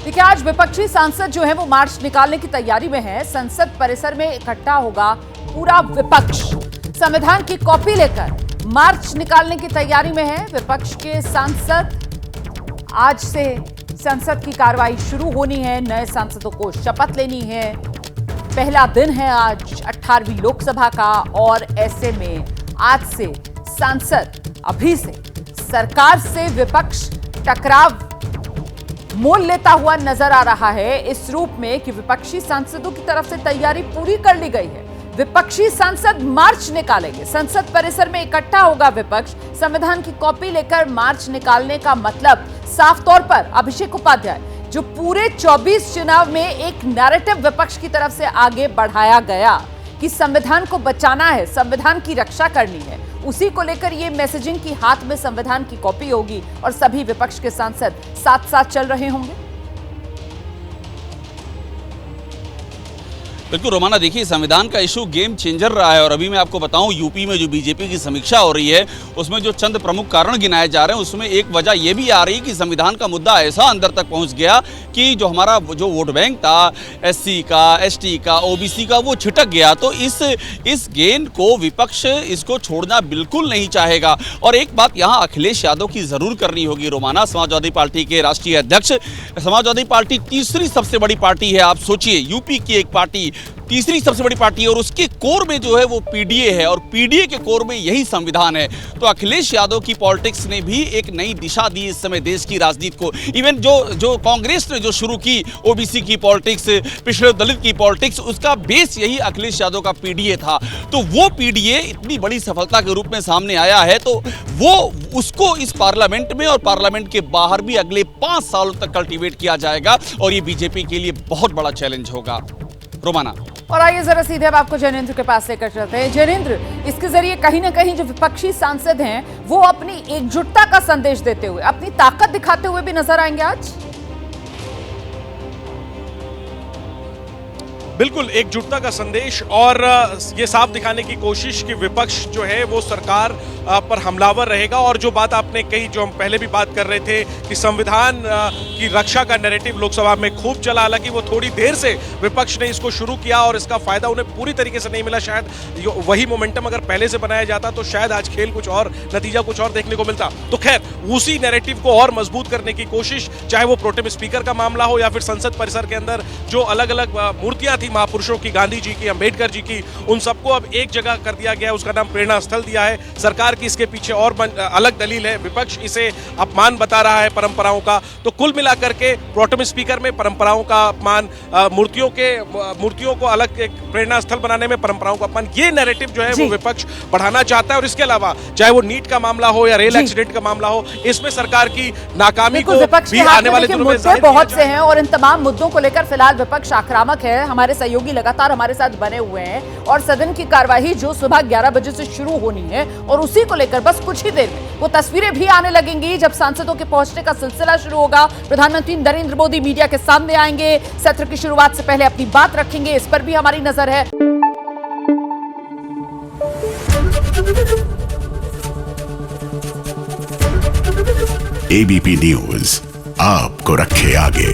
देखिए, आज विपक्षी सांसद जो है वो मार्च निकालने की तैयारी में है। संसद परिसर में इकट्ठा होगा पूरा विपक्ष। संविधान की कॉपी लेकर मार्च निकालने की तैयारी में है विपक्ष के सांसद। आज से संसद की कार्रवाई शुरू होनी है। नए सांसदों को शपथ लेनी है। पहला दिन है आज 18वीं लोकसभा का और ऐसे में आज से सांसद अभी से सरकार से विपक्ष टकराव मोल लेता हुआ नजर आ रहा है, इस रूप में कि विपक्षी सांसदों की तरफ से तैयारी पूरी कर ली गई है। विपक्षी सांसद मार्च निकालेंगे। संसद परिसर में इकट्ठा होगा विपक्ष। संविधान की कॉपी लेकर मार्च निकालने का मतलब साफ तौर पर अभिषेक उपाध्याय, जो पूरे 24 चुनाव में एक नैरेटिव विपक्ष की तरफ से आगे बढ़ाया गया कि संविधान को बचाना है, संविधान की रक्षा करनी है, उसी को लेकर ये मैसेजिंग की हाथ में संविधान की कॉपी होगी और सभी विपक्ष के सांसद साथ साथ चल रहे होंगे। बिल्कुल रोमाना, देखिए संविधान का इशू गेम चेंजर रहा है और अभी मैं आपको बताऊं यूपी में जो बीजेपी की समीक्षा हो रही है उसमें जो चंद प्रमुख कारण गिनाए जा रहे हैं उसमें एक वजह यह भी आ रही है कि संविधान का मुद्दा ऐसा अंदर तक पहुंच गया कि जो हमारा जो वोट बैंक था एससी का, एसटी का, ओबीसी का, वो छिटक गया। तो इस गेंद को विपक्ष इसको छोड़ना बिल्कुल नहीं चाहेगा। और एक बात यहाँ अखिलेश यादव की जरूर करनी होगी रोमाना, समाजवादी पार्टी के राष्ट्रीय अध्यक्ष। समाजवादी पार्टी तीसरी सबसे बड़ी पार्टी है। आप सोचिए, यूपी की एक पार्टी तीसरी सबसे बड़ी पार्टी है और उसके कोर में जो है वो पीडीए है और पीडीए के कोर में यही संविधान है। तो अखिलेश यादव की पॉलिटिक्स ने भी एक नई दिशा दी इस समय देश की राजनीति को। इवन जो कांग्रेस ने जो शुरू की ओबीसी की पॉलिटिक्स, पिछड़े दलित की पॉलिटिक्स, उसका बेस यही अखिलेश यादव का पीडीए था। तो वो पीडीए इतनी बड़ी सफलता के रूप में सामने आया है तो वो उसको इस पार्लियामेंट में और पार्लियामेंट के बाहर भी अगले 5 सालों तक कल्टीवेट किया जाएगा और ये बीजेपी के लिए बहुत बड़ा चैलेंज होगा रोमाना। और आइए जरा सीधे अब आपको जैनेंद्र के पास लेकर चलते हैं। जैनेंद्र, इसके जरिए कहीं ना कहीं जो विपक्षी सांसद हैं वो अपनी एकजुटता का संदेश देते हुए, अपनी ताकत दिखाते हुए भी नजर आएंगे आज। बिल्कुल एकजुटता का संदेश और ये साफ दिखाने की कोशिश कि विपक्ष जो है वो सरकार पर हमलावर रहेगा। और जो बात आपने कही, जो हम पहले भी बात कर रहे थे कि संविधान की रक्षा का नैरेटिव लोकसभा में खूब चला, हालांकि वो थोड़ी देर से विपक्ष ने इसको शुरू किया और इसका फायदा उन्हें पूरी तरीके से नहीं मिला। शायद वही मोमेंटम अगर पहले से बनाया जाता तो शायद आज खेल कुछ और, नतीजा कुछ और देखने को मिलता। तो खैर, उसी नैरेटिव को और मजबूत करने की कोशिश, चाहे वो प्रोटेम स्पीकर का मामला हो या फिर संसद परिसर के अंदर जो अलग अलग मूर्तियां थी महापुरुषों की, गांधी जी की, अंबेडकर जी की, उन सबको अब एक जगह कर दिया गया है। उसका नाम प्रेरणा स्थल दिया है। सरकार की इसके पीछे और अलग दलील है। विपक्ष इसे अपमान बता रहा है परंपराओं का। तो कुल मिलाकर के प्रोटेम स्पीकर में परंपराओं का अपमान, मूर्तियों को अलग एक प्रेरणा स्थल बनाने में परंपराओं का अपमान, ये नैरेटिव जो है वो विपक्ष बढ़ाना चाहता है। और इसके अलावा चाहे वो नीट का मामला हो या रेल एक्सीडेंट का मामला हो, इसमें सरकार की नाकामी को भी आने वाले दिनों में बहुत से हैं और इन तमाम मुद्दों को लेकर फिलहाल विपक्ष आक्रामक है। हमारे सहयोगी लगातार हमारे साथ बने हुए हैं और सदन की कार्यवाही जो सुबह 11 बजे से शुरू होनी है और उसी को लेकर बस कुछ ही देर में वो तस्वीरें भी आने लगेंगी जब सांसदों के पहुंचने का सिलसिला शुरू होगा। प्रधानमंत्री नरेंद्र मोदी मीडिया के सामने आएंगे, सत्र की शुरुआत से पहले अपनी बात रखेंगे, इस पर भी हमारी नजर है। एबीपी न्यूज आपको रखे आगे।